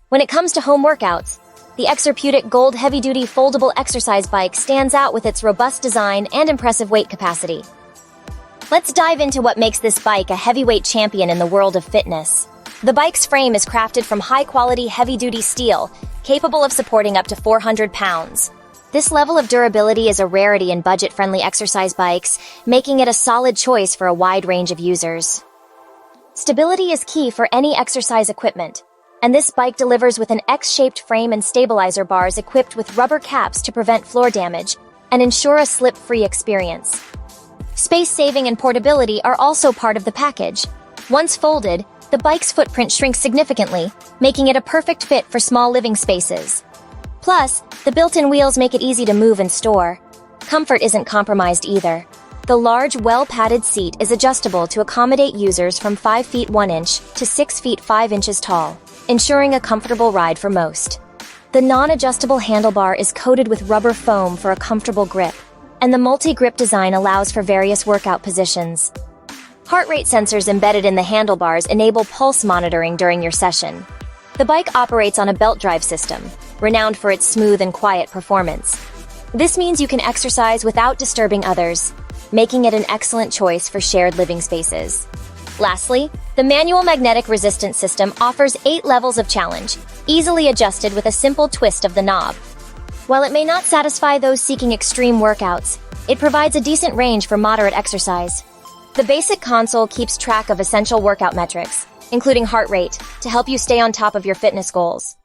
When it comes to home workouts, the Exerpeutic Gold heavy-duty foldable exercise bike stands out with its robust design and impressive weight capacity. Let's dive into what makes this bike a heavyweight champion in the world of fitness. The bike's frame is crafted from high-quality heavy-duty steel, capable of supporting up to 400 pounds. This level of durability is a rarity in budget-friendly exercise bikes, making it a solid choice for a wide range of users. Stability is key for any exercise equipment, and this bike delivers with an X-shaped frame and stabilizer bars equipped with rubber caps to prevent floor damage and ensure a slip-free experience. Space-saving and portability are also part of the package. Once folded, the bike's footprint shrinks significantly, making it a perfect fit for small living spaces. Plus, the built-in wheels make it easy to move and store. Comfort isn't compromised either. The large, well-padded seat is adjustable to accommodate users from 5 feet 1 inch to 6 feet 5 inches tall, ensuring a comfortable ride for most. The non-adjustable handlebar is coated with rubber foam for a comfortable grip, and the multi-grip design allows for various workout positions. Heart rate sensors embedded in the handlebars enable pulse monitoring during your session. The bike operates on a belt drive system, renowned for its smooth and quiet performance. This means you can exercise without disturbing others, making it an excellent choice for shared living spaces. Lastly, the manual magnetic resistance system offers 8 levels of challenge, easily adjusted with a simple twist of the knob. While it may not satisfy those seeking extreme workouts, it provides a decent range for moderate exercise. The basic console keeps track of essential workout metrics, including heart rate, to help you stay on top of your fitness goals.